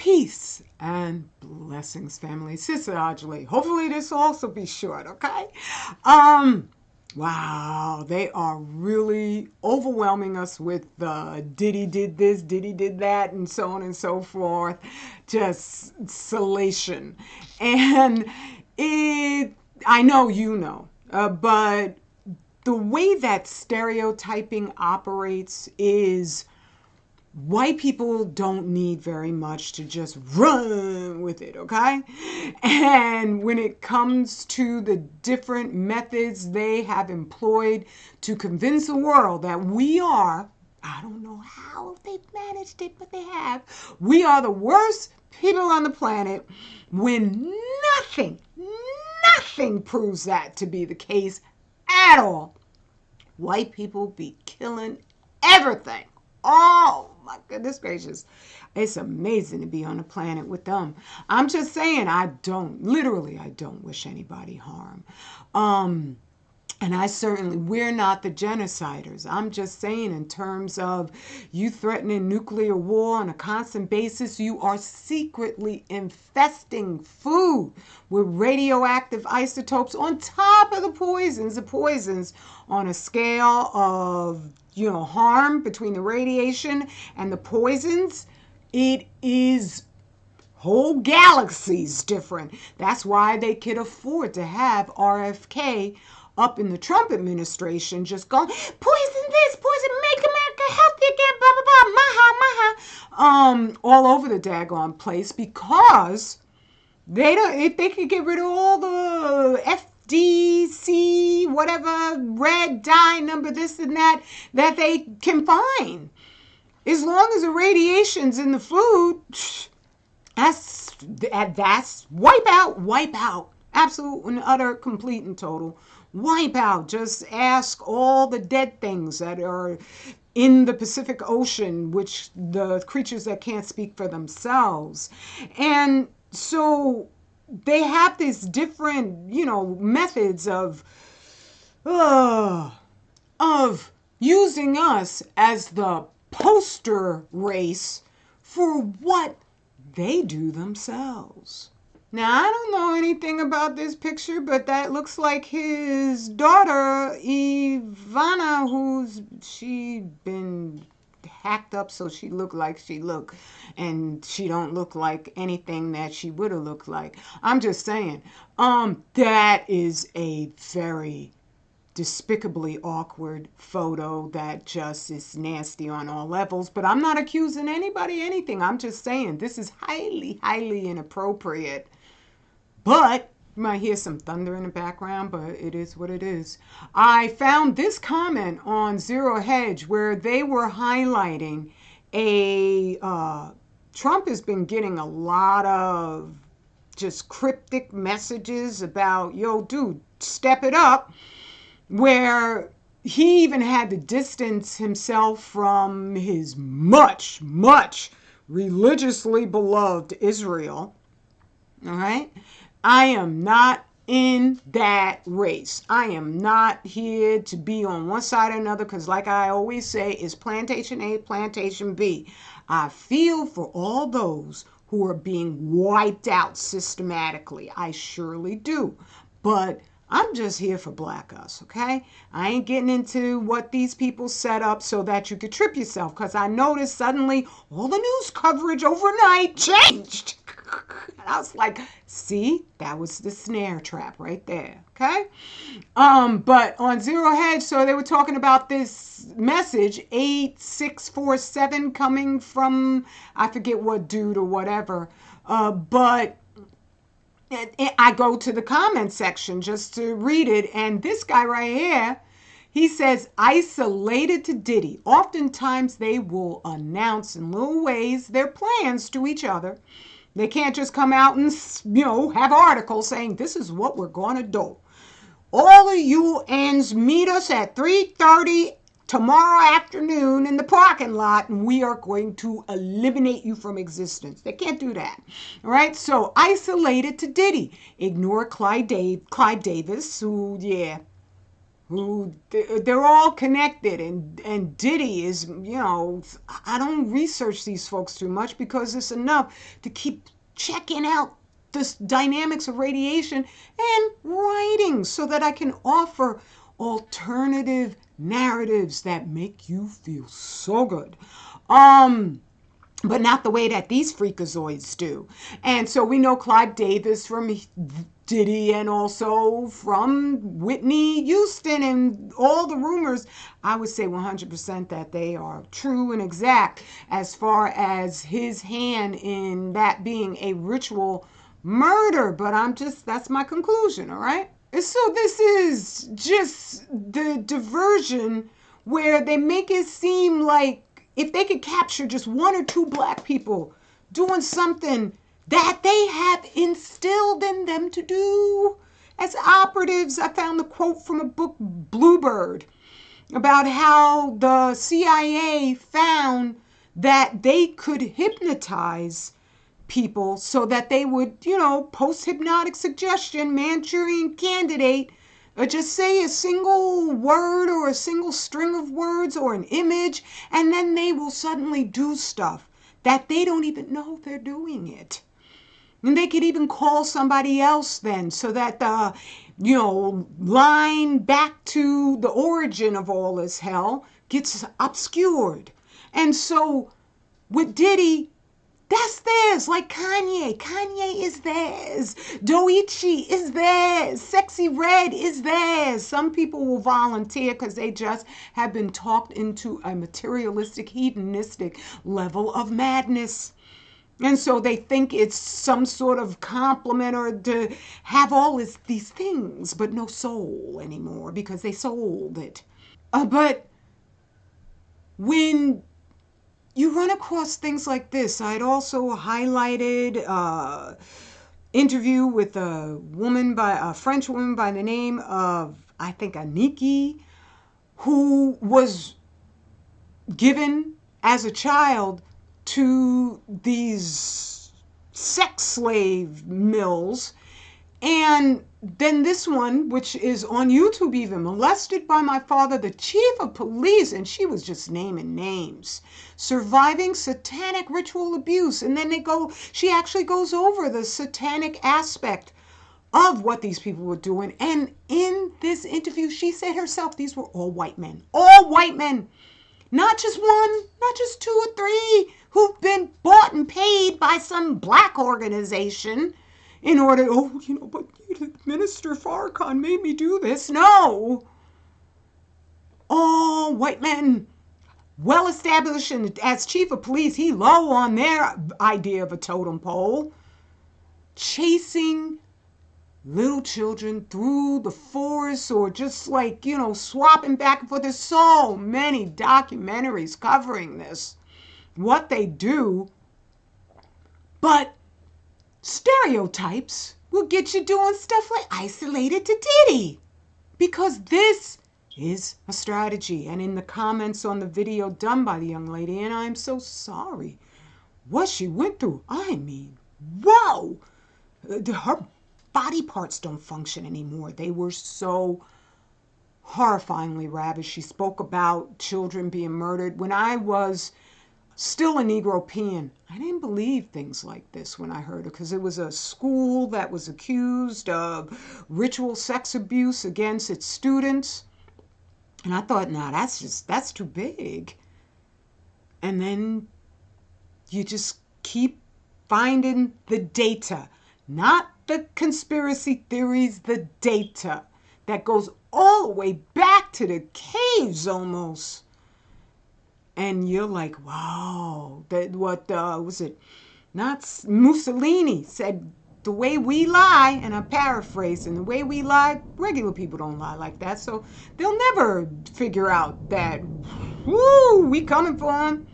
Peace and blessings, family. Sister Audley. Hopefully this will also be short, okay? Wow, they are really overwhelming us with Diddy did this, Diddy did that, and so on and so forth. Just salation. And I know you know, but the way that stereotyping operates is white people don't need very much to just run with it, okay? And when it comes to the different methods they have employed to convince the world that we are, I don't know how they've managed it, but they have, we are the worst people on the planet, when nothing proves that to be the case at all. White people be killing everything. Oh my goodness gracious. It's amazing to be on a planet with them. I'm just saying, I don't wish anybody harm. And we're not the genociders. I'm just saying, in terms of you threatening nuclear war on a constant basis, you are secretly infesting food with radioactive isotopes on top of the poisons on a scale of, harm between the radiation and the poisons. It is whole galaxies different. That's why they could afford to have RFK up in the Trump administration just going, poison this, poison, make America healthy again, blah, blah, blah, maha. All over the daggone place, because if they could get rid of all the FDC, whatever, red dye number, this and that they can find. As long as the radiation's in the food, that's wipe out. Absolute and utter, complete and total wipe out. Just ask all the dead things that are in the Pacific Ocean, which the creatures that can't speak for themselves. And so they have these different, methods of using us as the poster race for what they do themselves. Now, I don't know anything about this picture, but that looks like his daughter, Ivana, she been hacked up so she look like she look, and she don't look like anything that she would have looked like. I'm just saying, that is a very despicably awkward photo that just is nasty on all levels. But I'm not accusing anybody anything. I'm just saying this is highly, highly inappropriate. But you might hear some thunder in the background, but it is what it is. I found this comment on Zero Hedge where they were highlighting Trump has been getting a lot of just cryptic messages about, yo, dude, step it up, where he even had to distance himself from his much, much religiously beloved Israel. All right? I am not in that race. I am not here to be on one side or another, because like I always say, it's plantation A, plantation B. I feel for all those who are being wiped out systematically. I surely do. But I'm just here for black us, okay? I ain't getting into what these people set up so that you could trip yourself, because I noticed suddenly all the news coverage overnight changed. And I was like, see, that was the snare trap right there, okay? But on Zero Hedge, so they were talking about this message, 8647, coming from, I forget what dude or whatever, but I go to the comment section just to read it, and this guy right here, he says, isolated to Diddy. Oftentimes they will announce in little ways their plans to each other. They can't just come out and, have articles saying, this is what we're going to do. All of you ends meet us at 3:30 tomorrow afternoon in the parking lot, and we are going to eliminate you from existence. They can't do that. All right? So isolated to Diddy. Ignore Clyde Davis, who, who they're all connected, and Diddy is, I don't research these folks too much because it's enough to keep checking out the dynamics of radiation and writing so that I can offer alternative narratives that make you feel so good. But not the way that these freakazoids do. And so we know Clive Davis from Diddy and also from Whitney Houston and all the rumors. I would say 100% that they are true and exact as far as his hand in that being a ritual murder. But that's my conclusion, all right? So this is just the diversion where they make it seem like if they could capture just one or two black people doing something that they have instilled in them to do as operatives. I found the quote from a book, Bluebird, about how the CIA found that they could hypnotize people so that they would, post-hypnotic suggestion, Manchurian candidate, just say a single word or a single string of words or an image, and then they will suddenly do stuff that they don't even know they're doing it. And they could even call somebody else then so that the, line back to the origin of all this hell gets obscured. And so with Diddy, that's theirs, like Kanye. Kanye is theirs. Doichi is theirs. Sexy Red is theirs. Some people will volunteer because they just have been talked into a materialistic, hedonistic level of madness. And so they think it's some sort of compliment or to have all these things, but no soul anymore because they sold it. But when you run across things like this, I'd also highlighted interview with a French woman by the name of, I think, Aniki, who was given as a child to these sex slave mills. And then this one, which is on YouTube even, molested by my father, the chief of police, and she was just naming names. Surviving satanic ritual abuse. And then she actually goes over the satanic aspect of what these people were doing. And in this interview, she said herself, these were all white men. All white men. Not just one, not just two or three who've been bought and paid by some black organization in order, but Minister Farrakhan made me do this. No. All white men, well established, and as chief of police, he low on their idea of a totem pole, chasing little children through the forest or just swapping back and forth. There's so many documentaries covering this, what they do. But Stereotypes will get you doing stuff like Isolated to Diddy, because this is a strategy. And in the comments on the video done by the young lady, and I'm so sorry what she went through. I mean, whoa! Her body parts don't function anymore. They were so horrifyingly ravaged. She spoke about children being murdered. When I was still a Negro peon, I didn't believe things like this when I heard it, because it was a school that was accused of ritual sex abuse against its students. And I thought, nah, that's too big. And then you just keep finding the data, not the conspiracy theories, the data that goes all the way back to the caves almost. And you're like, wow, what was it? Not Mussolini said, the way we lie, and I'm paraphrasing, the way we lie, regular people don't lie like that. So they'll never figure out that, woo, we coming for them.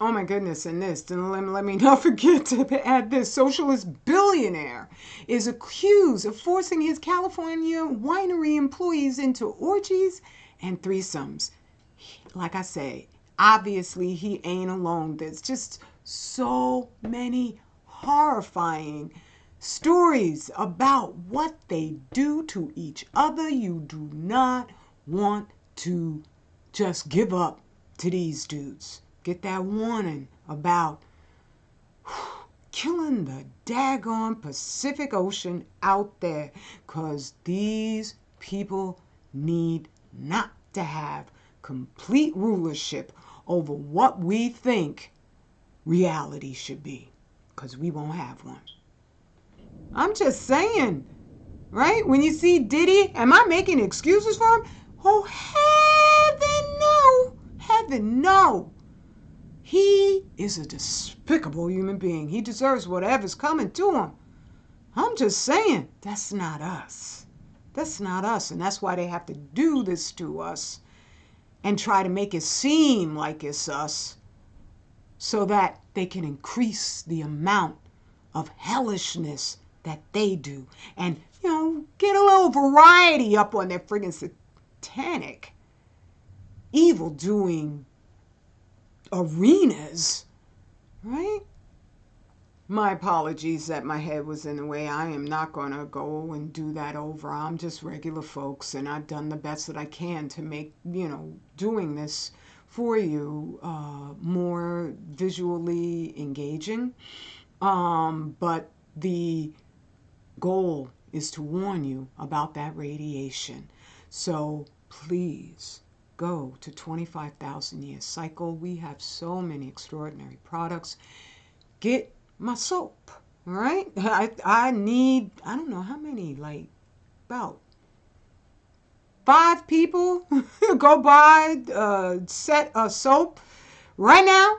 Oh my goodness, and this, and let me not forget to add this. Socialist billionaire is accused of forcing his California winery employees into orgies and threesomes. Like I say, obviously he ain't alone. There's just so many horrifying stories about what they do to each other. You do not want to just give up to these dudes. Get that warning about killing the daggone Pacific Ocean out there, because these people need not to have complete rulership over what we think reality should be, because we won't have one. I'm just saying, right? When you see Diddy, am I making excuses for him? Oh, heaven no. Heaven no. He is a despicable human being. He deserves whatever's coming to him. I'm just saying, that's not us. That's not us. And that's why they have to do this to us and try to make it seem like it's us, so that they can increase the amount of hellishness that they do. And, get a little variety up on their friggin' satanic, evil-doing arenas, right? My apologies that my head was in the way. I am not going to go and do that over. I'm just regular folks, and I've done the best that I can to make, doing this for you more visually engaging. But the goal is to warn you about that radiation. So please go to 25,000 Year Cycle. We have so many extraordinary products. Get my soap, all right? I need, I don't know how many, like about 5 people go buy a set of soap right now,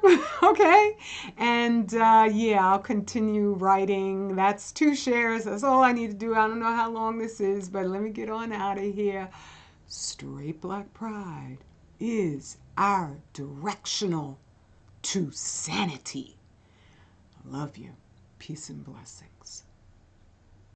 okay? And I'll continue writing. That's 2 shares. That's all I need to do. I don't know how long this is, but let me get on out of here. Straight Black Pride is our directional to sanity. I love you. Peace and blessings.